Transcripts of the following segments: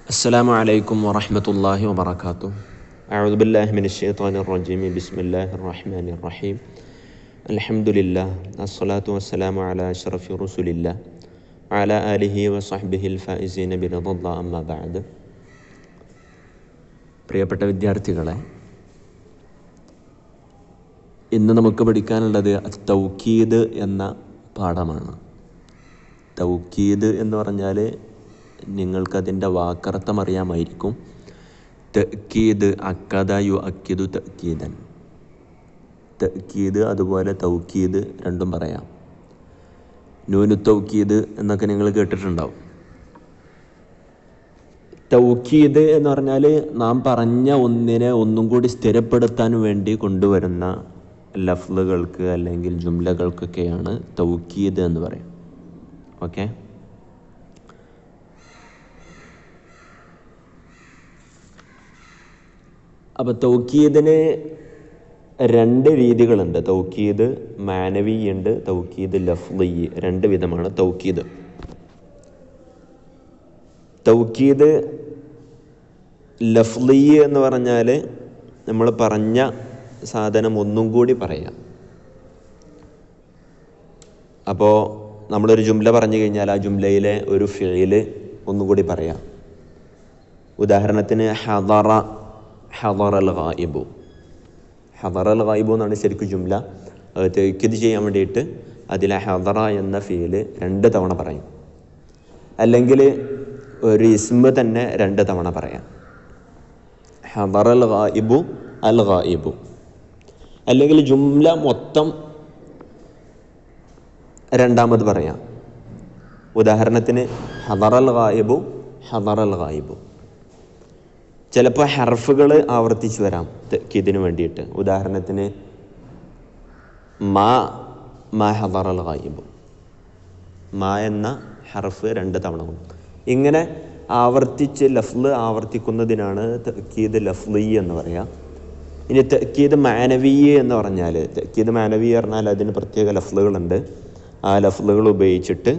السلام عليكم ورحمة الله وبركاته. أعوذ بالله من الشيطان الرجيم. بسم الله الرحمن الرحيم. الحمد لله الصلاة والسلام على أشرف رسل الله وعلى آله وصحبه الفائزين برضا الله أما بعد. പ്രിയപ്പെട്ട വിദ്യാർത്ഥികളെ, ഇന്ന് നമുക്ക് പഠിക്കാനുള്ളത് തൗക്കീദ് എന്ന പാഠമാണ്. തൗക്കീദ് എന്ന് പറഞ്ഞാൽ നിങ്ങൾക്കതിൻ്റെ വാക്കർത്ഥം അറിയാമായിരിക്കും. തഅക്കീദ്, അക്കദ യു അക്കിദു തഅക്കീദൻ. തഅക്കീദ് അതുപോലെ തൗക്കീദ് രണ്ടും പറയാം. നൂനു തൗക്കീദ് എന്നൊക്കെ നിങ്ങൾ കേട്ടിട്ടുണ്ടാവും. തൗക്കീദ് എന്ന് പറഞ്ഞാൽ നാം പറഞ്ഞ ഒന്നിനെ ഒന്നും കൂടി സ്ഥിരപ്പെടുത്താൻ വേണ്ടി കൊണ്ടുവരുന്ന ലഫ്ലുകൾക്ക് അല്ലെങ്കിൽ ജുംലകൾക്കൊക്കെയാണ് തൗക്കീദ് എന്ന് പറയും. ഓക്കെ, അപ്പോൾ തൗക്കീദിന് രണ്ട് രീതികളുണ്ട്. തൗക്കീദ് മാനവി ഉണ്ട്, തൗക്കീദ് ലഫ്ളി. രണ്ട് വിധമാണ് തൗക്കീദ്. തൗക്കീദ് ലഫ്ളി എന്ന് പറഞ്ഞാൽ നമ്മൾ പറഞ്ഞ സാധനം ഒന്നും കൂടി പറയാം. അപ്പോൾ നമ്മളൊരു ജുംല പറഞ്ഞു കഴിഞ്ഞാൽ ആ ജുംലയിലെ ഒരു ഫിഇല് ഒന്നുകൂടി പറയാം. ഉദാഹരണത്തിന് ഹദറൽ ഗായിബു. ഹദറൽ ഗായിബു എന്നാണ് ശരിക്കും ജുംല. അത് തൗക്കീദ് ചെയ്യാൻ വേണ്ടിയിട്ട് അതിലെ ഹദറ എന്ന ഫിഇല് 2 തവണ പറയും. അല്ലെങ്കിൽ ഒരു ഇസ്മ തന്നെ 2 തവണ പറയാം. ഹദറൽ ഗായിബു, അൽ ഗായിബു. അല്ലെങ്കിൽ ജുംല മൊത്തം രണ്ടാമത് പറയാം. ഉദാഹരണത്തിന് ഹദറൽ ഗായിബു, ഹദറൽ ഗായിബു. ചിലപ്പോൾ ഹർഫുകൾ ആവർത്തിച്ച് വരാം തഅക്കീദിന് വേണ്ടിയിട്ട്. ഉദാഹരണത്തിന് മാ ഹദറൽ ഗായിബു. മാ എന്ന ഹർഫ് 2 തവണ. ഇങ്ങനെ ആവർത്തിച്ച് ലഫ്ള് ആവർത്തിക്കുന്നതിനാണ് തഅക്കീദ് ലഫ്ളി എന്ന് പറയാം. ഇനി തഅക്കീദ് മാനവി എന്ന് പറഞ്ഞാൽ, തഅക്കീദ് മാനവി പറഞ്ഞാൽ അതിന് പ്രത്യേക ലഫ്ളുകളുണ്ട്. ആ ലഫ്ളുകൾ ഉപയോഗിച്ചിട്ട്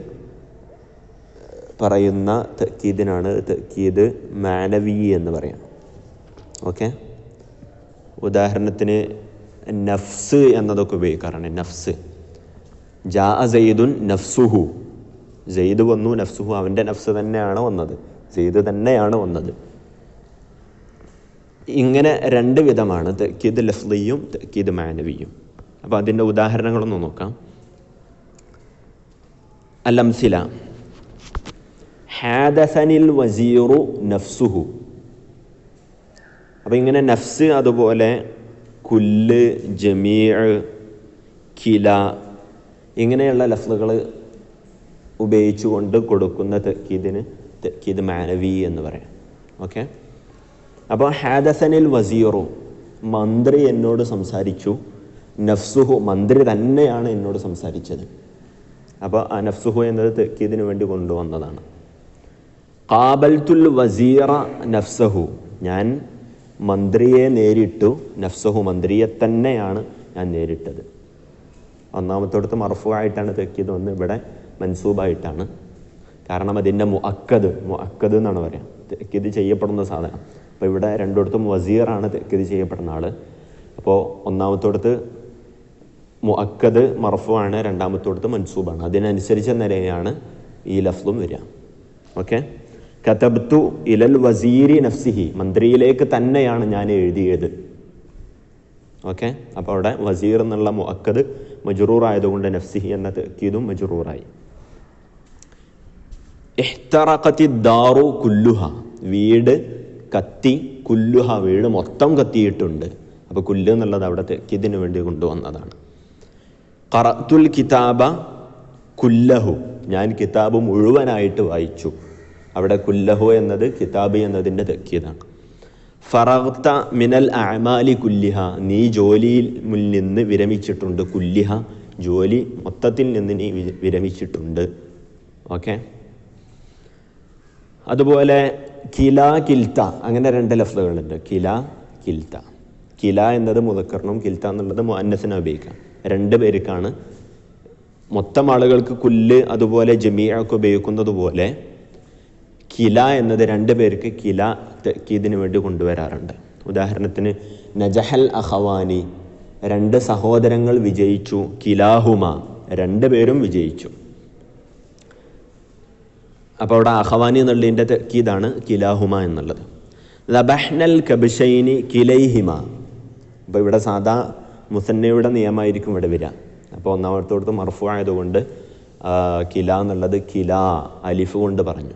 പറയുന്ന തഅക്കീദിനാണ് തഅക്കീദ് മാനവി എന്ന് പറയാം. ഓക്കെ, ഉദാഹരണത്തിന് നഫ്സ് എന്നതൊക്കെ ഉപയോഗിക്കാറാണ്. നഫ്സ്, ജാ സെയ്ദുൻ നഫ്സുഹു. സെയ്ദ് വന്നു, നഫ്സുഹു, അവൻ്റെ നഫ്സ് തന്നെയാണ് വന്നത്, സെയ്ദ് തന്നെയാണ് വന്നത്. ഇങ്ങനെ 2 വിധമാണ് തഅക്കീദ് ലഫ്ളിയും തഅക്കീദ് മാനവിയും. അപ്പോൾ അതിൻ്റെ ഉദാഹരണങ്ങളൊന്ന് നോക്കാം. അൽ-അംസില: ഹാദസനിൽ വസീറു നഫ്സുഹു. അപ്പോൾ ഇങ്ങനെ നഫ്സ്, അതുപോലെ കുല്ല്, ജമീഅ്, കില, ഇങ്ങനെയുള്ള ലഫ്ളുകൾ ഉപയോഗിച്ചുകൊണ്ട് കൊടുക്കുന്ന തഅക്കീദിന് തഅക്കീദ് മാനവി എന്ന് പറയാം. ഓക്കെ, അപ്പോൾ ഹാദസനിൽ വസീറു, മന്ത്രി എന്നോട് സംസാരിച്ചു. നഫ്സുഹു, മന്ത്രി തന്നെയാണ് എന്നോട് സംസാരിച്ചത്. അപ്പോൾ ആ നഫ്സുഹു എന്നത് തഅക്കീദിന് വേണ്ടി കൊണ്ടുവന്നതാണ്. ഖാബൽതുൽ വസീറ നഫ്സഹു, ഞാൻ മന്ത്രിയെ നേരിട്ടു. നഫ്സഹു, മന്ത്രിയെ തന്നെയാണ് ഞാൻ നേരിട്ടത്. ഒന്നാമത്തോടത്ത് മർഫൂ ആയിട്ടാണ് തഅക്കീദ് വന്ന്, ഇവിടെ മൻസൂബായിട്ടാണ്. കാരണം അതിൻ്റെ മുഅക്കദ് എന്നാണ് പറയാം, തഅക്കീദ് ചെയ്യപ്പെടുന്ന സാധനം. അപ്പോൾ ഇവിടെ രണ്ടിടത്തും വസീറാണ് തഅക്കീദ് ചെയ്യപ്പെടുന്ന ആൾ. അപ്പോൾ ഒന്നാമത്തോടത്ത് മുഅക്കദ് മർഫൂ ആണ്, രണ്ടാമത്തോടത്ത് മൻസൂബാണ്. അതിനനുസരിച്ച നിലയാണ് ഈ ലഫ്ളും വരിക. ഓക്കെ, കതബ്തു ഇലൽ വസീരി നഫ്സിഹി, മന്ത്രിയിലേക്ക് തന്നെയാണ് ഞാൻ എഴുതിയത്. ഓക്കെ, അപ്പോൾ അവിടെ വസീർ എന്നുള്ള മുഅക്കദ് മജ്റൂർ ആയതുകൊണ്ട് നഫ്സിഹി എന്ന തഅക്കീദും മജ്റൂറായി. ഇഹ്തറഖത്തി ദാറു കുല്ലുഹ, വീട് കത്തി. കുല്ലുഹ, വീട് മൊത്തം കത്തിയിട്ടുണ്ട്. അപ്പോൾ കുല്ല് എന്നുള്ളത് അവിടെ തഅക്കീദിന് വേണ്ടി കൊണ്ടുവന്നതാണ്. ഖറഅത്തുൽ കിതാബ കുല്ലഹു, ഞാൻ കിതാബ് മുഴുവനായിട്ട് വായിച്ചു. അവിടെ കുല്ലഹു എന്നത് കിതാബ് എന്നതിൻ്റെ തഅക്കീദാണ്. ഫറഗ്ത മിനൽ അഅമാലി കുല്ലിഹ, നീ ജോലിയിൽ നിന്ന് വിരമിച്ചിട്ടുണ്ട്. കുല്ലിഹ, ജോലി മൊത്തത്തിൽ നിന്ന് നീ വിരമിച്ചിട്ടുണ്ട്. ഓക്കെ, അതുപോലെ കില, കിൽത്ത, അങ്ങനെ 2 ലഫ്ളുകളുണ്ട്. കില, കിൽത്ത. കില എന്നത് മുദക്കറിനും കിൽത്ത എന്നുള്ളത് മുഅന്നസിനും ഉപയോഗിക്കാം. 2 പേർക്കാണ്. മൊത്തം ആളുകൾക്ക് കുല്ല് അതുപോലെ ജമീഅ ഒക്കെ ഉപയോഗിക്കുന്നത് പോലെ കില എന്നത് 2 പേർക്ക് കില തഅക്കീദിന് വേണ്ടി കൊണ്ടുവരാറുണ്ട്. ഉദാഹരണത്തിന് നജഹൽ അഖവാനി, 2 സഹോദരങ്ങൾ വിജയിച്ചു, കിലാഹുമ 2 പേരും വിജയിച്ചു. അപ്പോൾ അവിടെ അഖവാനി എന്നുള്ളതിൻ്റെ തഅക്കീദാണ് കിലാഹുമ എന്നുള്ളത്. ദബഹ്നൽ കബ്ശൈനി കിലൈഹിമ. അപ്പോൾ ഇവിടെ സാധാ മുസന്നയുടെ നിയമമായിരിക്കും ഇവിടെ വരിക. അപ്പോൾ ഒന്നാമത്തോടത്ത് മർഫു ആയതുകൊണ്ട് കില എന്നുള്ളത് കില അലിഫ് കൊണ്ട് പറഞ്ഞു.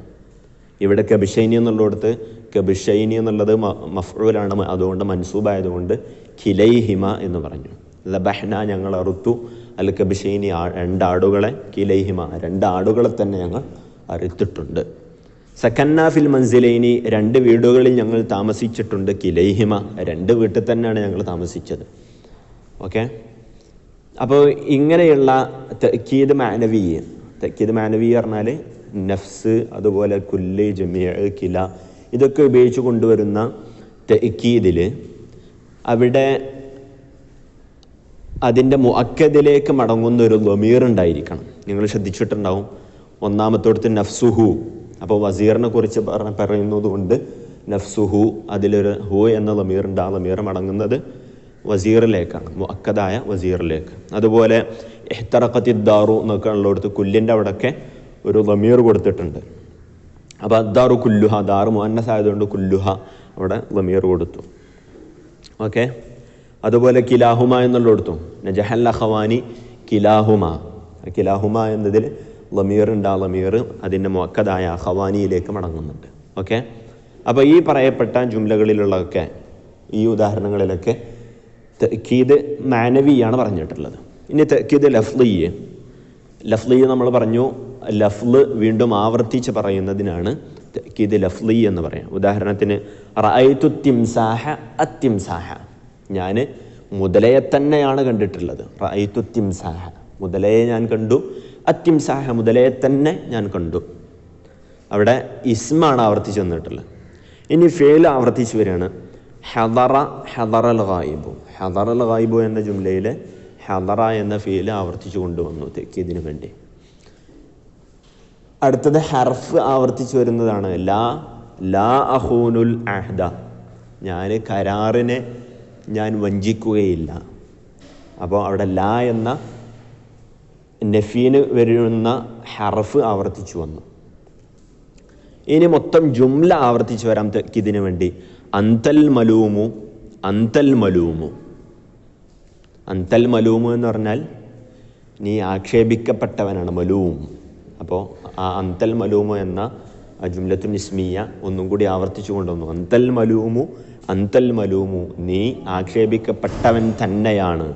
ഇവിടെ കബ്ശൈനി എന്നുള്ളിടത്ത് കബ്ശൈനി എന്നുള്ളത് മഫ്ഊലാണ്, അതുകൊണ്ട് മൻസൂബായതുകൊണ്ട് കിലൈഹിമ എന്ന് പറഞ്ഞു. ദബഹ്ന ഞങ്ങൾ അറുത്തു, അൽ കബ്ശൈനി 2 ആടുകളെ, കിലൈഹിമ 2 ആടുകളെ തന്നെ ഞങ്ങൾ അറുത്തിട്ടുണ്ട്. സക്കന്ന ഫിൽ മൻസിലൈനി 2 വീടുകളിൽ ഞങ്ങൾ താമസിച്ചിട്ടുണ്ട്, കിലൈഹിമ 2 വീട്ടിൽ തന്നെയാണ് ഞങ്ങൾ താമസിച്ചത്. ഓക്കെ, അപ്പോൾ ഇങ്ങനെയുള്ള തഅക്കീദ് മാനവി പറഞ്ഞാൽ നഫ്സ്, അതുപോലെ കുല്ല്, ജമീഅ്, കില ഇതൊക്കെ ഉപയോഗിച്ച് കൊണ്ടുവരുന്ന തഅക്കീദിൽ അവിടെ അതിൻ്റെ മുഅക്കദിലേക്ക് മടങ്ങുന്ന ഒരു ളമീർ ഉണ്ടായിരിക്കണം. നിങ്ങൾ ശ്രദ്ധിച്ചിട്ടുണ്ടാവും, ഒന്നാമത്തോടത്ത് നഫ്സുഹു. അപ്പോൾ വസീറിനെ കുറിച്ച് പറയുന്നത് കൊണ്ട് നഫ്സുഹു, അതിലൊരു ഹു എന്ന ളമീറുണ്ട്. ആ ളമീർ മടങ്ങുന്നത് വസീറിലേക്കാണ്, മുഅക്കദായ വസീറിലേക്ക്. അതുപോലെ ഇഹ്തറഖത്തിദ്ദാറു എന്നൊക്കെ ഉള്ളിടത്ത് കുല്ലിൻ്റെ അവിടെയൊക്കെ ഒരു ളമീർ കൊടുത്തിട്ടുണ്ട്. അപ്പോൾ അദ്ദാറു കുല്ലുഹ, ദാറ് മുഅന്നസ് ആയതുകൊണ്ട് കുല്ലുഹ അവിടെ ളമീർ കൊടുത്തു. ഓക്കെ, അതുപോലെ കിലാഹുമ എന്നുള്ളിടത്തും നജഹൽ അഖവാനി കിലാഹുമ, കിലാഹുമ എന്നതിൽ ളമീർ ഉണ്ട്. ആ ളമീർ അതിൻ്റെ മുഅക്കദായ അഖവാനിയിലേക്ക് മടങ്ങുന്നുണ്ട്. ഓക്കെ, അപ്പോൾ ഈ പറയപ്പെട്ട ജുംലകളിലുള്ളതൊക്കെ, ഈ ഉദാഹരണങ്ങളിലൊക്കെ തഅക്കീദ് മാനവിയാണ് പറഞ്ഞിട്ടുള്ളത്. ഇനി തഅക്കീദ് ലഫ്ളി നമ്മൾ പറഞ്ഞു, ലഫ്ള് വീണ്ടും ആവർത്തിച്ച് പറയുന്നതിനാണ് തഅക്കീദ് ലഫ്ളി എന്ന് പറയാം. ഉദാഹരണത്തിന് റഅയ്തു തിംസാഹ അത്തിംസാഹ, ഞാൻ മുതലയെ തന്നെയാണ് കണ്ടിട്ടുള്ളത്. റഅയ്തു തിംസാഹ, മുതലയെ ഞാൻ കണ്ടു. അത്തിംസാഹ, മുതലയെ തന്നെ ഞാൻ കണ്ടു. അവിടെ ഇസ്മാണ് ആവർത്തിച്ച് വന്നിട്ടുള്ളത്. ഇനി ഫേൽ ആവർത്തിച്ച് വരികയാണ്. ഹദറൽ ഗായിബു എന്ന ജുംലയിൽ ഹദറ എന്ന ഫീൽ ആവർത്തിച്ചു കൊണ്ടുവന്നു തഅക്കീദിന് വേണ്ടി. അടുത്തത് ഹർഫ് ആവർത്തിച്ചു വരുന്നതാണ് ലാ അഖൂനുൽ അഹ്ദ, ഞാൻ കരാറിനെ ഞാൻ വഞ്ചിക്കുകയില്ല. അപ്പോൾ അവിടെ ലാ എന്ന നഫീന് വരുന്ന ഹർഫ് ആവർത്തിച്ചു വന്നു. ഇനി മൊത്തം ജുംല ആവർത്തിച്ചു വരാം തഅക്കീദിന് വേണ്ടി. അന്തൽ മലൂമു എന്ന് പറഞ്ഞാൽ നീ ആക്ഷേപിക്കപ്പെട്ടവനാണ്, മലൂം. അപ്പോൾ ആ അന്തൽ മലൂമു എന്ന ജുംലത്തുൻ ഇസ്മിയ ഒന്നും കൂടി ആവർത്തിച്ചു കൊണ്ടുവന്നു. അന്തൽ മലൂമു, നീ ആക്ഷേപിക്കപ്പെട്ടവൻ തന്നെയാണ്.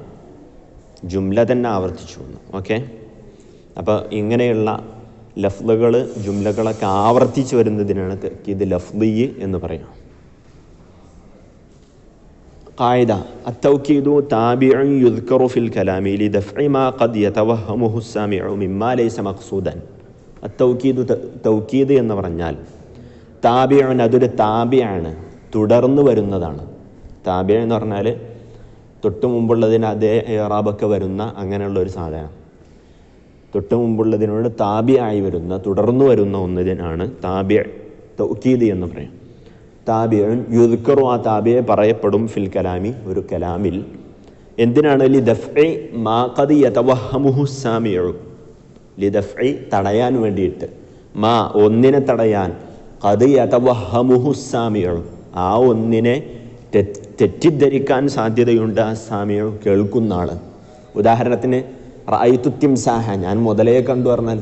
ജുംല തന്നെ ആവർത്തിച്ചു വന്നു. ഓക്കെ, അപ്പോൾ ഇങ്ങനെയുള്ള ലഫ്ളുകൾ, ജുംലകളൊക്കെ ആവർത്തിച്ച് വരുന്നതിനാണ് തഅക്കീദ് ലഫ്ളി എന്ന് പറയാം. ഖായിദ അത്തൗക്കീദു താബിഉൻ യുദ്കറു ഫിൽ കലാമി ലിദഫഇ മാ ഖദ് യതവഹമുഹു അസ്സാമിഉ മിമ്മാ ലൈസ മഖ്സൂദൻ. അത്തൗക്കീദു, തൗക്കീദ് എന്ന് പറഞ്ഞാൽ താബിഉൻ, അതൊരു താബിയാണ്, തുടർന്ന് വരുന്നതാണ്. താബിഅ എന്ന് പറഞ്ഞാൽ തൊട്ട് മുമ്പുള്ളതിന് അതേ ഇറാബൊക്കെ വരുന്ന അങ്ങനെയുള്ള ഒരു സാധനം. തൊട്ട് മുമ്പുള്ളതിനോട് താബിയായി വരുന്ന, തുടർന്ന് വരുന്ന ഒന്നിനാണ് താബിഅ, തൗക്കീദ് എന്ന് പറയും. താബിഉൻ യുദ്കറു, ആ താബിയെ പറയപ്പെടും ഫിൽ കലാമി, ഒരു കലാമിൽ. എന്തിനാണ്? ലിദഫഇ മാ ഖദ് യതവഹമുഹു അസ്സാമിഉ, ലിദഫഇ തടയാൻ വേണ്ടിയിട്ട്, മാ ഒന്നിനെ തടയാൻ, ഖദ് യതവഹമുഹു അസ്സാമിഉ ആ ഒന്നിനെ തെറ്റിദ്ധരിക്കാൻ സാധ്യതയുണ്ട്. അസ്സാമിഉ കേൾക്കുന്ന ആള്. ഉദാഹരണത്തിന് റഅയ്തു തിംസാഹ, ഞാൻ മുതലയെ കണ്ടു പറഞ്ഞാൽ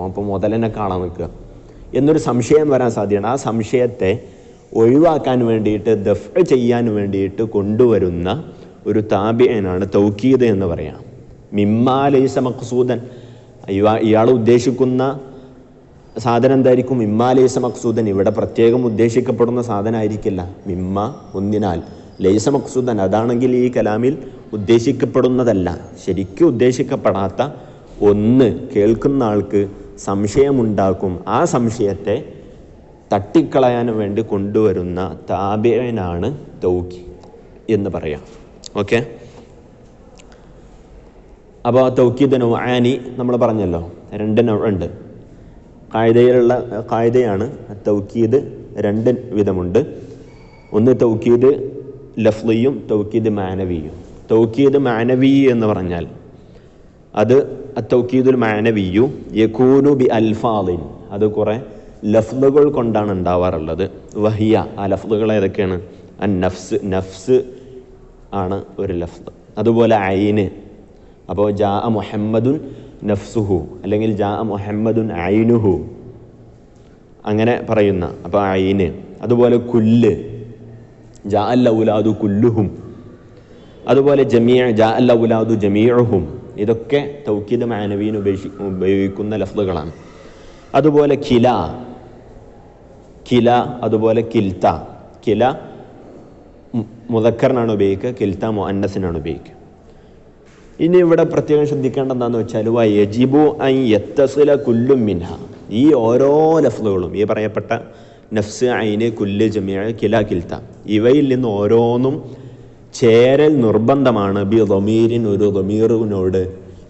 അപ്പോൾ മുതലിനെ കാണാൻ നിൽക്കുക എന്നൊരു സംശയം വരാൻ സാധ്യതയാണ്. ആ സംശയത്തെ ഒഴിവാക്കാൻ വേണ്ടിയിട്ട്, ദഫ്അ ചെയ്യാൻ വേണ്ടിയിട്ട് കൊണ്ടുവരുന്ന ഒരു താബിഅനാണ് തൗക്കീദ് എന്ന് പറയാം. മിമ്മാ ലൈസ മഖ്സൂദൻ, ഇയാൾ ഉദ്ദേശിക്കുന്ന സാധനം എന്തായിരിക്കും? മിമ്മാ ലൈസ മഖ്സൂദൻ, ഇവിടെ പ്രത്യേകം ഉദ്ദേശിക്കപ്പെടുന്ന സാധനമായിരിക്കില്ല. മിമ്മ ഒന്നിനാൽ, ലൈസ മഖ്സൂദൻ അതാണെങ്കിൽ ഈ കലാമിൽ ഉദ്ദേശിക്കപ്പെടുന്നതല്ല, ശരിക്കും ഉദ്ദേശിക്കപ്പെടാത്ത ഒന്ന് കേൾക്കുന്ന ആൾക്ക് സംശയമുണ്ടാക്കും. ആ സംശയത്തെ തട്ടിക്കളയാൻ വേണ്ടി കൊണ്ടുവരുന്ന താബിഅനാണ് തൗക്കീദ് എന്ന് പറയാം. ഓക്കെ, അപ്പോൾ തൗക്കീദ് നൗആനി നമ്മൾ പറഞ്ഞല്ലോ, 2 നൗഉണ്ട്. ഖായിദയാണ്. തൗക്കീദ് രണ്ട് വിധമുണ്ട്. ഒന്ന് തൗക്കീദ് ലഫ്ലിയും തൗക്കീദ് മാനവിയും. തൗക്കീദ് മാനവി എന്ന് പറഞ്ഞാൽ അത് തൗക്കീദുൽ മാനവിയു യകൂനു ബി അൽഫാദിൻ, അത് കുറേ ലഫ്ലുകൾ കൊണ്ടാണ് ഉണ്ടാവാറുള്ളത്. വഹിയ, ആ ലഫ്ലുകൾ ഏതൊക്കെയാണ്? അൻ നഫ്സ്, നഫ്സ് ആണ് ഒരു ലഫ്ല്. അതുപോലെ ഐന്, അപ്പോൾ ജാ മുഹമ്മദുൻ നഫ്സുഹു അല്ലെങ്കിൽ ജാ മുഹമ്മദുൻ ഐനുഹു അങ്ങനെ പറയുന്ന, അപ്പോൾ ഐന്. അതുപോലെ കുല്ല്, ജാ അൽ ഔലാദു കുല്ലുഹും. അതുപോലെ ജമീഅ, ജാ അൽ ഔലാദു ജമീഉഹും. ഇതൊക്കെ തൗക്കീദ് മാനവീന് ഉപയോഗിക്കുന്ന ലഫ്ലുകളാണ്. അതുപോലെ കില, കില, അതുപോലെ കിൽത്ത. കില മുദക്കറിനാണ് ഉപയോഗിക്കുക, കിൽത്ത മുഅന്നസിനാണ് ഉപയോഗിക്കുക. ഇനി ഇവിടെ പ്രത്യേകം ശ്രദ്ധിക്കേണ്ട എന്താണെന്ന് വെച്ചാൽ വയജിബു അൻ യത്തസില കുല്ലും മിൻഹ, ഈ ഓരോ ലഫ്ലുകളും, ഈ പറയപ്പെട്ട നഫ്സ്, ഐന്, കുല്ല്, ജമീഅ, കില, കിൽത്ത, ഇവയിൽ നിന്ന് ഓരോന്നും ചേരൽ നിർബന്ധമാണ്. ബി ദമീരിൻ, ഒരു ദമീറിനോട്,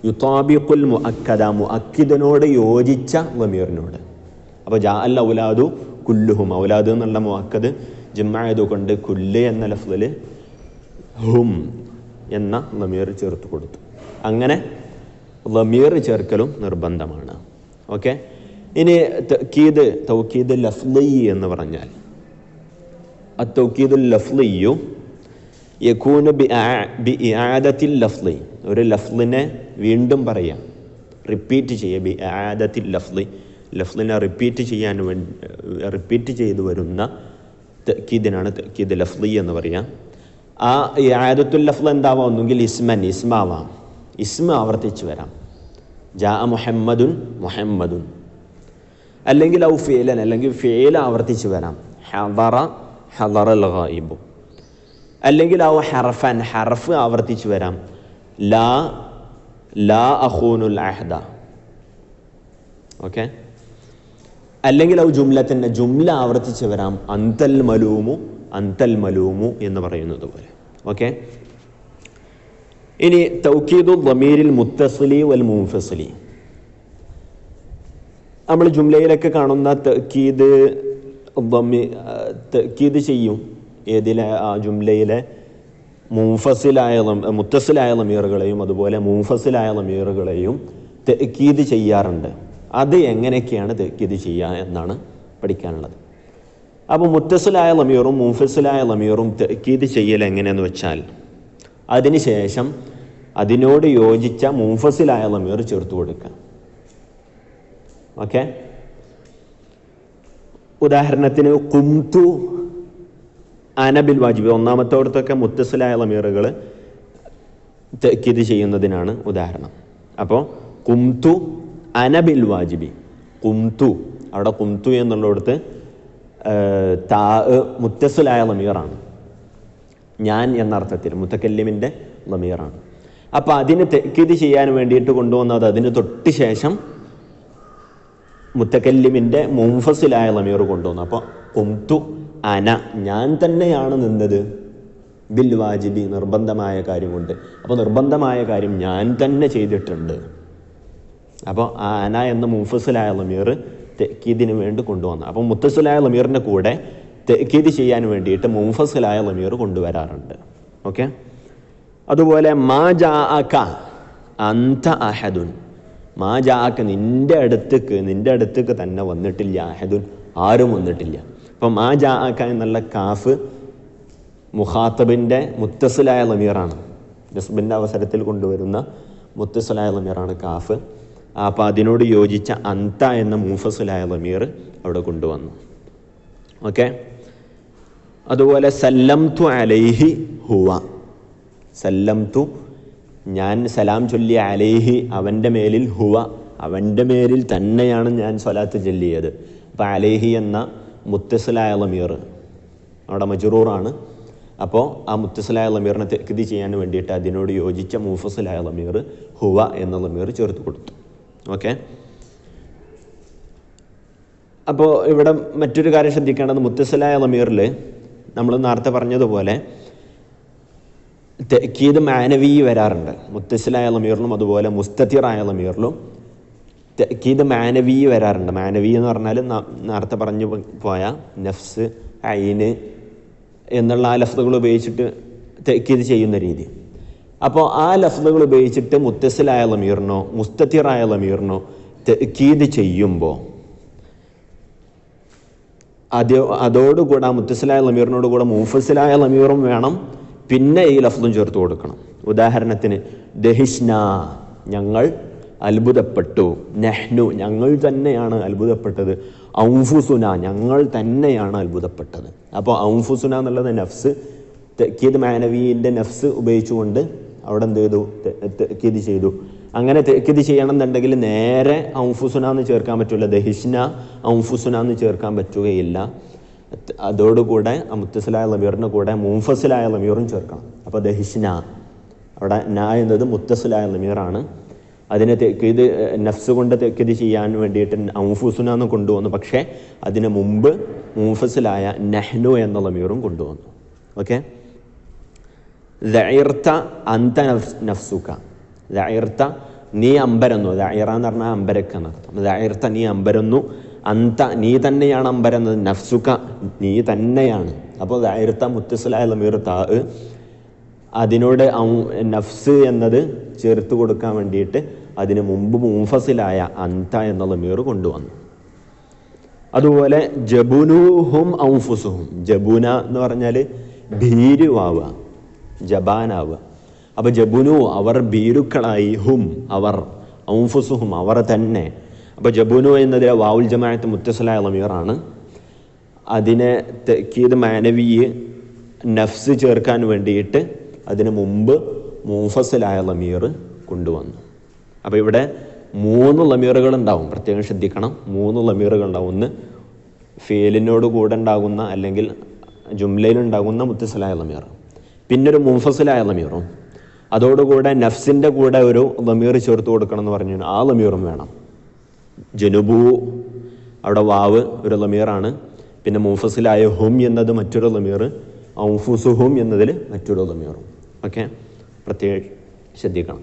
യുതാബിഖുൽ മുഅക്കദ, മുഅക്കിദിനോട് യോജിച്ച ദമീറിനോട്. അപ്പോൾ ജാ അൽ ഔലാദു കുല്ലുഹും, ഔലാദ് എന്നുള്ള മുഅക്കദ് ജമാഅതുകൊണ്ട് കുല്ല് എന്ന ലഫ്ളിൽ ഹും എന്ന ലമീർ ചേർത്ത് കൊടുത്തു. അങ്ങനെ ലമീർ ചേർക്കലും നിർബന്ധമാണ്. ഓക്കെ. ഇനി തൗക്കീദ് ലഫ്ലി എന്ന് പറഞ്ഞാൽ തൗക്കീദുൽ ലഫ്ലിയു യകൂനു ബി ഇആദത്തിൽ ലഫ്ലി, ഒരു ലഫ്ലിനെ വീണ്ടും പറയാം, റിപ്പീറ്റ് ചെയ്യുക. ബി ഇആദത്തിൽ ലഫ്ലി, ലഫ്ലിനെ റിപ്പീറ്റ് ചെയ്തു വരുന്ന തഅക്കീദിനാണ് തഅക്കീദ് ലഫ്ലി എന്ന് പറയാം. ആ ഇആദത്തുൽ ലഫ്ൽ എന്താവാം? ഒന്നുകിൽ ഇസ്മാവാം, ഇസ്മ ആവർത്തിച്ച് വരാം, ജാ മുഹമ്മദുൻ മുഹമ്മദുൻ. അല്ലെങ്കിൽ ഔ ഫിഅലൻ, അല്ലെങ്കിൽ ഫിഅൽ ആവർത്തിച്ച് വരാം, ഹദറൽ ഗായിബു. അല്ലെങ്കിൽ ഔ ഹർഫൻ, ഹർഫ് ആവർത്തിച്ച് വരാം, ലാ അഖൂനുൽ അഹ്ദ. ഓക്കെ. അല്ലെങ്കിൽ ഔ ജുംലത്തന്നെ, ജുംല ആവർത്തിച്ച് വരാം, അന്തൽ മലൂമു എന്ന് പറയുന്നത് പോലെ. ഓക്കെ. ഇനി തൗക്കീദുൽ ദമീരിൽ മുത്തസിലി വൽ മുൻഫസിലി, നമ്മൾ ജുംലയിലൊക്കെ കാണുന്ന തഅക്കീദ് ചെയ്യും. ഏതിലെ? ആ ജുംലയിലെ മുത്തസിലായ ലമീറുകളെയും അതുപോലെ മുൻഫസിലായ ലമീറുകളെയും തഅക്കീദ് ചെയ്യാറുണ്ട്. അത് എങ്ങനെയൊക്കെയാണ് തഅക്കീദ് ചെയ്യുക എന്നാണ് പഠിക്കാനുള്ളത്. അപ്പോൾ മുത്തസിലായ ലമീറും മുൻഫസിലായ ലമീറും തഅക്കീദ് ചെയ്യൽ എങ്ങനെയെന്ന് വെച്ചാൽ അതിനുശേഷം അതിനോട് യോജിച്ച മുൻഫസിലായ ലമീർ ചേർത്ത് കൊടുക്കുക. ഓക്കെ. ഉദാഹരണത്തിന് ഖുംതു അന ബിൽ വാജിബി, ഒന്നാമത്തോടത്തൊക്കെ മുത്തസിലായ ലമീറുകൾ തഅക്കീദ് ചെയ്യുന്നതിനാണ് ഉദാഹരണം. അപ്പോൾ ഖുംതു അന ബിൽ വാജിബി, ഖുംതു, അവിടെ ഖുംതു എന്നുള്ളിടത്ത് മുത്തസിലായ ലമീറാണ്, ഞാൻ എന്ന അർത്ഥത്തിൽ മുത്തക്കല്ലിമിൻ്റെ ലമീറാണ്. അപ്പോൾ അതിന് തഅക്കീദ് ചെയ്യാൻ വേണ്ടിയിട്ട് കൊണ്ടുവന്നത് അതിന് തൊട്ട് ശേഷം മുത്തക്കല്ലിമിൻ്റെ മുൻഫസിലായ ലമീർ കൊണ്ടുവന്നു. അപ്പോൾ ഖുംതു അന, ഞാൻ തന്നെയാണ് നിന്നത്, ബിൽ വാജിബി, നിർബന്ധമായ കാര്യം കൊണ്ട്. അപ്പോൾ നിർബന്ധമായ കാര്യം ഞാൻ തന്നെ ചെയ്തിട്ടുണ്ട്. അപ്പോൾ ആ അന എന്ന മുൻഫസിലായ ലമീർ തഅക്കീദിന് വേണ്ടി കൊണ്ടുവന്നു. അപ്പോൾ മുത്തസിലായ ലമീറിൻ്റെ കൂടെ തഅക്കീദ് ചെയ്യാൻ വേണ്ടിയിട്ട് മുൻഫസിലായ ലമീർ കൊണ്ടുവരാറുണ്ട്. ഓക്കെ. അതുപോലെ മാ ജാഅക അന്ത അഹദുൻ, മാ ജാഅക, നിൻ്റെ അടുത്തേക്ക് തന്നെ വന്നിട്ടില്ല, അഹദുൻ, ആരും വന്നിട്ടില്ല. അപ്പം മാ ജാഅക എന്നുള്ള കാഫ് മുഖാത്തബിൻ്റെ മുത്തസിലായ ലമീറാണ്, നസ്ബിൻ്റെ അവസരത്തിൽ കൊണ്ടുവരുന്ന മുത്തസിലായ ലമീറാണ് കാഫ്. അപ്പോൾ അതിനോട് യോജിച്ച അന്ത എന്ന മുൻഫസിലായ ലമീർ അവിടെ കൊണ്ടുവന്നു. ഓക്കെ. അതുപോലെ സല്ലംതു അലൈഹി ഹുവ, സല്ലംതു, ഞാൻ സലാം ചൊല്ലി, അലൈഹി, അവൻ്റെ മേലിൽ, ഹുവ, അവൻ്റെ മേലിൽ തന്നെയാണ് ഞാൻ സ്വലാത്ത് ചൊല്ലിയത്. അപ്പോൾ അലൈഹി എന്ന മുത്തസിലായ ലമീർ അവിടെ മജ്റൂറാണ്. അപ്പോൾ ആ മുത്തസിലായ ലമീറിനെ തഅക്കീദ് ചെയ്യാൻ വേണ്ടിയിട്ട് അതിനോട് യോജിച്ച മുൻഫസിലായ ലമീർ ഹുവ എന്ന ലമീർ ചേർത്ത് കൊടുത്തു. ഓക്കെ. അപ്പോൾ ഇവിടെ മറ്റൊരു കാര്യം ശ്രദ്ധിക്കേണ്ടത്, മുത്തസിലായ ലമീറിൽ നമ്മൾ നേരത്തെ പറഞ്ഞതുപോലെ തഅക്കീദ് മാനവി വരാറുണ്ട്. മുത്തസിലായ ലമീറിലും അതുപോലെ മുസ്തതിറായ ലമീറിലും തഅക്കീദ് മാനവി വരാറുണ്ട്. മാനവി എന്ന് പറഞ്ഞാൽ നേരത്തെ പറഞ്ഞു പോയ നഫ്സ്, ഐന് എന്നുള്ള ആ ലഫ്ളുകൾ ഉപയോഗിച്ചിട്ട് തഅക്കീദ് ചെയ്യുന്ന രീതി. അപ്പോൾ ആ ലഫ്ളുകൾ ഉപയോഗിച്ചിട്ട് മുത്തസിലായ ലമീറിനോ മുസ്തതിറായ ലമീറിനോ തഅക്കീദ് ചെയ്യുമ്പോൾ അതോടുകൂടെ ആ മുത്തസിലായ ലമീറിനോട് കൂടെ മുൻഫസിലായ ലമീറും വേണം, പിന്നെ ഈ ലഫ്ളും ചേർത്ത് കൊടുക്കണം. ഉദാഹരണത്തിന് ദഹിഷ്ന, ഞങ്ങൾ അത്ഭുതപ്പെട്ടു, നഹ്നു, ഞങ്ങൾ തന്നെയാണ് അത്ഭുതപ്പെട്ടത്, ഔഫുസുന, ഞങ്ങൾ തന്നെയാണ് അത്ഭുതപ്പെട്ടത്. അപ്പോൾ ഔഫുസുന എന്നുള്ളത് നഫ്സ്, തഅക്കീദ് മാനവീൻ്റെ നഫ്സ് ഉപയോഗിച്ചുകൊണ്ട് അവിടെ എന്ത് ചെയ്തു, തഅക്കീദ് ചെയ്തു. അങ്ങനെ തഅക്കീദ് ചെയ്യണം എന്നുണ്ടെങ്കിൽ നേരെ ഔഫുസുന എന്ന് ചേർക്കാൻ പറ്റില്ല, ദഹിഷ്ന ഔഫുസുന എന്ന് ചേർക്കാൻ പറ്റുകയില്ല. അതോടുകൂടെ മുത്തസിലായ ലമീറിൻ്റെ കൂടെ മുൻഫസിലായ ലമീറും ചേർക്കണം. അപ്പോൾ ദഹിഷ്ന, അവിടെ ന എന്നത് മുത്തസിലായ ലമീറാണ്. അതിനെ തഅക്കീദ് നഫ്സ് കൊണ്ട് തഅക്കീദ് ചെയ്യാൻ വേണ്ടിയിട്ട് ഔഫുസുന എന്ന് കൊണ്ടുവന്നു. പക്ഷേ അതിന് മുമ്പ് മുൻഫസിലായ നഹ്നു എന്ന ലമീറും കൊണ്ടുവന്നു. ഓക്കെ. ദഇർത അന്ത നഫ്സുക, ദഇർത നീ അമ്പരന്നു, ദഇറ എന്ന് പറഞ്ഞാൽ അമ്പരക്ക എന്നർത്ഥം. ദഇർത നീ അമ്പരന്നു, അന്ത നീ തന്നെയാണ് അമ്പരന്നത്, നഫ്സുക നീ തന്നെയാണ്. അപ്പോൾ ദഇർത മുത്തസിലായ ലമീർ താ, അതിനോട് നഫ്സ് എന്നത് ചേർത്ത് കൊടുക്കാൻ വേണ്ടിയിട്ട് അതിന് മുമ്പ് മുൻഫസിലായ അന്ത എന്ന ലമീർ കൊണ്ടുവന്നു. അതുപോലെ ജബുനുഹും ഔഫുസുഹും, ജബുന എന്ന് പറഞ്ഞാൽ ഭീരുവാവുക, ജബാനാവുക. അപ്പോൾ ജബുനു അവർ ഭീരുക്കളായി, ഹും അവർ, ഔഫുസുഹും അവർ തന്നെ. അപ്പോൾ ജബുനു എന്നതിലെ വാവുൽ ജമാഅത്ത് മുത്തസിലായ ലമീറാണ്. അതിനെ തഅക്കീദ് മാനവി നഫ്സ് ചേർക്കാൻ വേണ്ടിയിട്ട് അതിന് മുമ്പ് മുൻഫസിലായ ലമീർ കൊണ്ടുവന്നു. അപ്പോൾ ഇവിടെ 3 ലമീറുകൾ ഉണ്ടാവും, പ്രത്യേകം ശ്രദ്ധിക്കണം. 3 ലമീറുകൾ ഉണ്ടാവും. ഒന്ന് ഫേലിനോട് കൂടെ ഉണ്ടാകുന്ന അല്ലെങ്കിൽ ജുംലയിലുണ്ടാകുന്ന മുത്തസിലായ ലമീർ, പിന്നൊരു മുൻഫസിലായ ലമീറും, അതോടുകൂടെ നഫ്സിൻ്റെ കൂടെ ഒരു ലമീർ ചേർത്ത് കൊടുക്കണം എന്ന് പറഞ്ഞു, ആ ലമീറും വേണം. ജനുബു, അവിടെ വാവ് ഒരു ലമീറാണ്. പിന്നെ മുൻഫസിലായ ഹും എന്നത് മറ്റൊരു ലമീർ, ഔഫുസുഹും എന്നതിൽ മറ്റൊരു ലമീറും. ഓക്കെ, പ്രത്യേകം ശ്രദ്ധിക്കണം.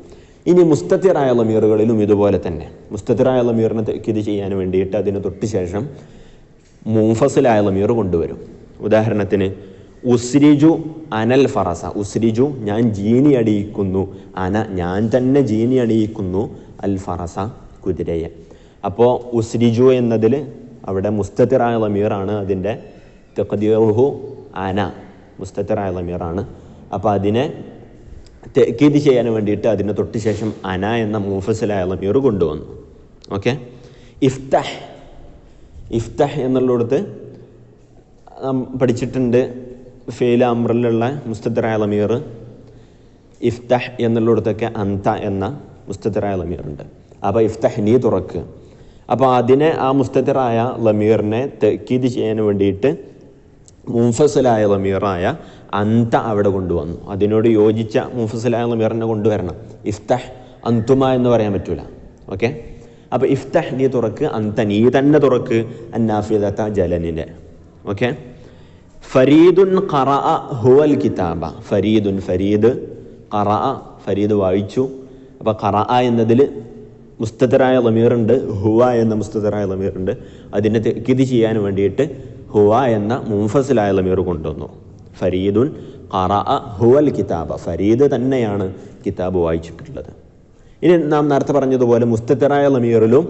ഇനി മുസ്തതിറായ ലമീറുകളിലും ഇതുപോലെ തന്നെ. മുസ്തതിറായ ലമീറിനെ തഅക്കീദ് ചെയ്യാൻ വേണ്ടിയിട്ട് അതിന് തൊട്ട് ശേഷം മുൻഫസിലായ ലമീർ കൊണ്ടുവരും. ഉദാഹരണത്തിന് ഉസ്രിജു അനൽ ഫറസ, ഉസ്രിജു ഞാൻ ജീനി അടിയിക്കുന്നു, അന ഞാൻ തന്നെ ജീനി അടിയിക്കുന്നു, അൽ ഫറസ കുതിരയെ. അപ്പോൾ ഉസ്രിജു എന്നതിൽ അവിടെ മുസ്തതിറായ ലമീറാണ്, അതിൻ്റെ തഖ്ദീറുഹു അന, മുസ്തതിറായ ലമീറാണ്. അപ്പോൾ അതിനെ തഅക്കീദ് ചെയ്യാൻ വേണ്ടിയിട്ട് അതിന് തൊട്ട് ശേഷം അന എന്ന മുൻഫസിലായ ലമീർ കൊണ്ടുവന്നു. ഓക്കെ. ഇഫ്തഹ്, ഇഫ്തഹ് എന്നുള്ളിടത്ത് പഠിച്ചിട്ടുണ്ട് ഫെയിൽ അമ്രിലുള്ള മുസ്തതിറായ ലമീർ. ഇഫ്തഹ് എന്നുള്ളിടത്തൊക്കെ അന്ത എന്ന മുസ്തതിറായ ലമീറുണ്ട്. അപ്പോൾ ഇഫ്തഹ് നീ തുറക്ക്. അപ്പോൾ അതിനെ ആ മുസ്തതിറായ ലമീറിനെ തഅക്കീദ് ചെയ്യാൻ വേണ്ടിയിട്ട് മുൻഫസിലായ ലമീറായ അന്ത അവിടെ കൊണ്ടുവന്നു. അതിനോട് യോജിച്ച മുൻഫസിലായ ലമീറിനെ കൊണ്ടുവരണം. ഇഫ്തഹ് അന്തുമ എന്ന് പറയാൻ പറ്റൂല. ഓക്കെ. അപ്പോൾ ഇഫ്തഹ് നീ തുറക്ക്, അന്ത നീ തന്നെ തുറക്ക്, അന്നാഫിദത ജലനിനെ. ഓക്കെ. ഫരീദുൻ ഖറഅ ഹുവൽ കിതാബ, ഫരീദുൻ ഫരീദ്, ഖറഅ ഫരീദ് വായിച്ചു. അപ്പോൾ ഖറഅ എന്നതിൽ മുസ്തതിറായ ലമീറുണ്ട്, ഹുവ എന്ന മുസ്തതിറായ ലമീറുണ്ട്. അതിനെ തഅക്കീദ് ചെയ്യാൻ വേണ്ടിയിട്ട് ഹുവ എന്ന മുൻഫസിലായ ലമീർ കൊണ്ടുവന്നു. ഫരീദുൻ ഖറഅ ഹുവൽ കിതാബ, ഫരീദ് തന്നെയാണ് കിതാബ് വായിച്ചിട്ടുള്ളത്. ഇനി നാം നേരത്തെ പറഞ്ഞതുപോലെ മുസ്തതിറായ ലമീറിലും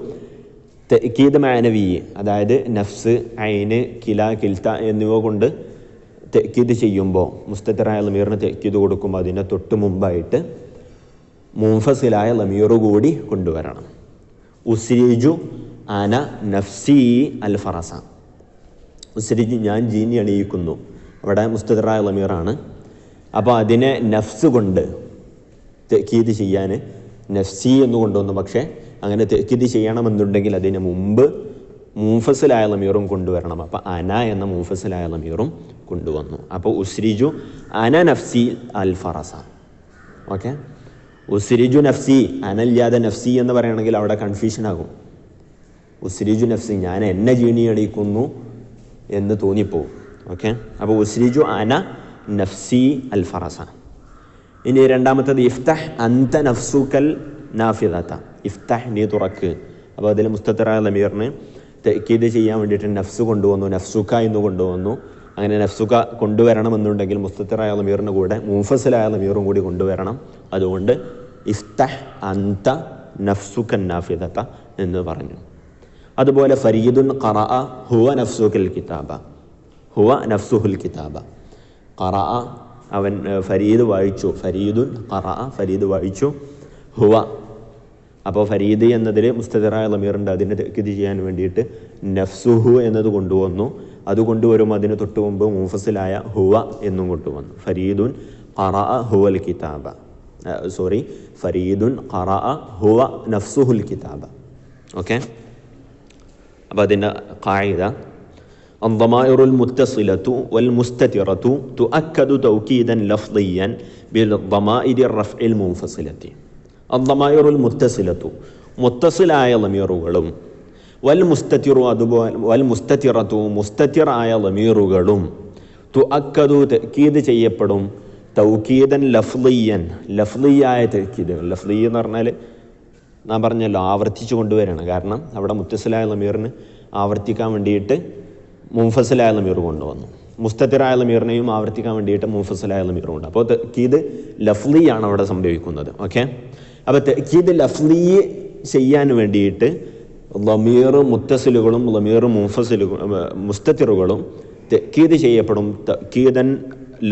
തഅക്കീദ് മാനവി, അതായത് നഫ്സ്, ഐന്, കില, കിൽത്ത എന്നിവ കൊണ്ട് തഅക്കീദ് ചെയ്യുമ്പോൾ മുസ്തതിറായ ലമീറിന് തഅക്കീദ് കൊടുക്കുമ്പോൾ അതിനെ തൊട്ട് മുമ്പായിട്ട് മുൻഫസിലായ ലമീർ കൂടി കൊണ്ടുവരണം. ഉസ്രിജു അന നഫ്സി അൽ ഫറസ, ഉസ്രിജു ഞാൻ ജീനി അണിയിക്കുന്നു, അവിടെ മുസ്തതിറായ ലമീറാണ്. അപ്പോൾ അതിനെ നഫ്സ് കൊണ്ട് തഅക്കീദ് ചെയ്യാൻ നഫ്സി എന്ന് കൊണ്ടുവന്നു. പക്ഷേ അങ്ങനെ തഅക്കീദ് ചെയ്യണമെന്നുണ്ടെങ്കിൽ അതിന് മുമ്പ് മുൻഫസിലായ ലമീറും കൊണ്ടുവരണം. അപ്പോൾ അന എന്ന മുൻഫസിലായ ലമീറും കൊണ്ടുവന്നു. അപ്പോൾ ഉസ്രിജു അന നഫ്സി അൽ ഫറസ. ഓക്കെ. ഉസ്രിജു നഫ്സി, അനല്ലാതെ നഫ്സി എന്ന് പറയുകയാണെങ്കിൽ അവിടെ കൺഫ്യൂഷൻ ആകും. ഉസ്രിജു നഫ്സി, ഞാൻ എന്നെ ജീനി അണിയിക്കുന്നു എന്ന് തോന്നിപ്പോവും. ഓക്കെ. അപ്പോൾ ഉസ്രിജു അന നഫ്സി അൽ ഫറസ. ഇനി രണ്ടാമത്തത് ഇഫ്തഹ് അന്ത നഫ്സുക്കൽ നാഫിദത, ഇഫ്തഹ് നീ തുറക്ക്, അപ്പോൾ അതിൽ മുസ്തത്തിറായ ലമീറിന് തഅക്കീദ് ചെയ്യാൻ വേണ്ടിയിട്ട് നഫ്സ് കൊണ്ടുവന്നു, നഫ്സുക എന്ന് കൊണ്ടുവന്നു. അങ്ങനെ നഫ്സുക കൊണ്ടുവരണമെന്നുണ്ടെങ്കിൽ മുസ്തത്തിറായ ലമീറിന് കൂടെ മുൻഫസിലായ ലമീറും കൂടി കൊണ്ടുവരണം. അതുകൊണ്ട് ഇഫ്തഹ് അൻത നഫ്സുക നാഫിദത എന്ന് പറഞ്ഞു. അതുപോലെ ഫരീദുൻ ഖറഅ ഹുവ നഫ്സുൽ കിതാബ, ഹുവ നഫ്സുഹുൽ കിതാബ. ഖറഅ അവൻ ഫരീദ് വായിച്ചു, ഫരീദുൻ ഖറഅ ഫരീദ് വായിച്ചു, ഹുവ. അപ്പോൾ ഫരീദ് എന്നതിൽ മുസ്തതിറായ ലമീറുണ്ട്, അതിനെ തഅക്കീദ് ചെയ്യാൻ വേണ്ടിയിട്ട് നഫ്സുഹു എന്നത് കൊണ്ടുവന്നു. അത് കൊണ്ടുവരുമ്പോൾ അതിന് തൊട്ട് മുമ്പ് മുൻഫസിലായ ഹുവ എന്നും കൊണ്ടുവന്നു. ഫരീദുൻ ഖറഅ ഹുവൽ കിതാബ, ഫരീദുൻ ഖറഅ ഹുവ നഫ്സുഹുൽ കിതാബ. ഓക്കെ, അപ്പോൾ അതിൻ്റെ ഖായിദ الضمائر المتصلة والمستترة تؤكد توكيدا لفظيا بالضمائر الرفع المنفصلة. الضمائر المتصلة മുത്തസിലായ ലമീറുകളും വൽമുസ്തതിറത്തു മുസ്തതിറായ ലമീറുകളും തുഅക്കദു തഅക്കീദ് ചെയ്യപ്പെടും തൗക്കീദൻ ലഫ്ളിയൻ, ലഫ്ളിയായ തഅക്കീദ്. ലഫ്ളി എന്ന് പറഞ്ഞാൽ ഞാൻ പറഞ്ഞല്ലോ ആവർത്തിച്ചു കൊണ്ടുവരികയാണ്. കാരണം അവിടെ മുത്തസിലായ ലമീറിന് ആവർത്തിക്കാൻ വേണ്ടിയിട്ട് മുൻഫസിലായ ലമീർ കൊണ്ടുവന്നു, മുസ്തതിറായ ലമീറിനെയും ആവർത്തിക്കാൻ വേണ്ടിയിട്ട് മുൻഫസിലായ ലമീർ കൊണ്ട്. അപ്പോൾ തഅക്കീദ് ലഫ്ളിയാണ് അവിടെ സംഭവിക്കുന്നത്. ഓക്കെ, അപ്പോൾ തഅക്കീദ് ലഫ്ളി ചെയ്യാൻ വേണ്ടിയിട്ട് ലമീർ മുത്തസിലുകളും ലമീർ മുസ്തതിറുകളും തഅക്കീദ് ചെയ്യപ്പെടും തഅക്കീദൻ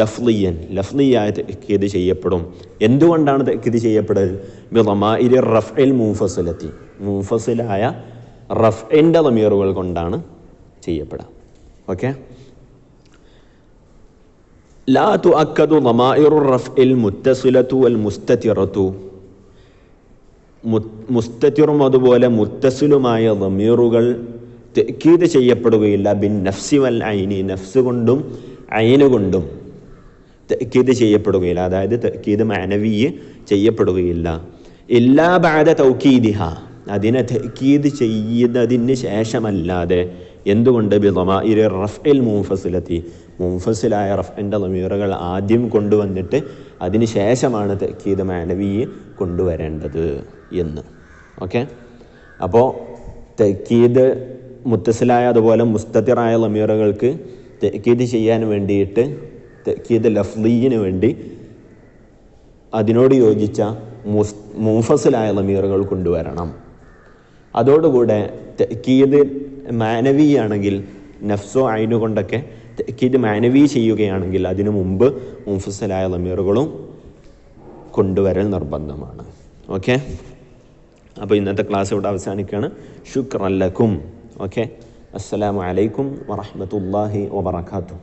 ലഫ്ളിയൻ, ലഫ്ളിയായ തഅക്കീദ് ചെയ്യപ്പെടും. എന്തുകൊണ്ടാണ് തഅക്കീദ് ചെയ്യപ്പെടൽ? ബിളമാഇരി റഫ്ഇൽ മുൻഫസിലത്തി, മുൻഫസിലായ റഫ്ഇൻ്റെ ലമീറുകൾ കൊണ്ടാണ് ചെയ്യപ്പെടുക. ഓക്കെ, ലാ തുഅക്കദു ളമാഇറു റഫ്ഇൽ മുത്തസിലതു വൽ മുസ്തതിറതു, മുസ്തതിറും അതുപോലെ മുത്തസിലുമായ ലമീറുകൾ തഅക്കീദ് ചെയ്യപ്പെടുകയില്ല. ബിൻ നഫ്സി വൽ ഐനി, നഫ്സ് കൊണ്ടും ഐന് കൊണ്ടും തഅക്കീദ് ചെയ്യപ്പെടുകയില്ല. അതായത് തഅക്കീദ് മഅനവി ചെയ്യപ്പെടുകയില്ല. ഇല്ലാ ബഅദ തൗക്കീദിഹ, അതിനെ തഅക്കീദ് ചെയ്തതിന് ശേഷമല്ലാതെ. എന്തുകൊണ്ട്? ബിളമാഇരി റഫ്ഇൽ മുൻഫസിലത്തി, മുൻഫസിലായ റഫ്ഇൻ്റെ ലമീറുകൾ ആദ്യം കൊണ്ടുവന്നിട്ട് അതിന് ശേഷമാണ് തഅക്കീദ് മഅനവി കൊണ്ടുവരേണ്ടത് എന്ന്. ഓക്കെ, അപ്പോൾ തഅക്കീദ് മുത്തസിലായ അതുപോലെ മുസ്തതിറായ ലമീറുകൾക്ക് തഅക്കീദ് ചെയ്യാൻ വേണ്ടിയിട്ട് തഅക്കീദ് ലഫ്ളിയിന് വേണ്ടി അതിനോട് യോജിച്ച മുൻഫസിലായ ലമീറുകൾ കൊണ്ടുവരണം. അതോടുകൂടെ തഅക്കീദ് മാനവി ആണെങ്കിൽ നഫ്സോ ഐനു കൊണ്ടൊക്കെ തഅക്കീദ് മാനവി ചെയ്യുകയാണെങ്കിൽ അതിനു മുമ്പ് മുൻഫസിലായ ലമീറുകളും കൊണ്ടുവരൽ നിർബന്ധമാണ്. ഓക്കെ, അപ്പോൾ ഇന്നത്തെ ക്ലാസ് ഇവിടെ അവസാനിക്കുകയാണ്. ശുക്രൻ ലക്കും. ഓക്കെ, അസ്സലാമു അലൈക്കും വറഹ്മത്തുള്ളാഹി വബറകാതുഹു.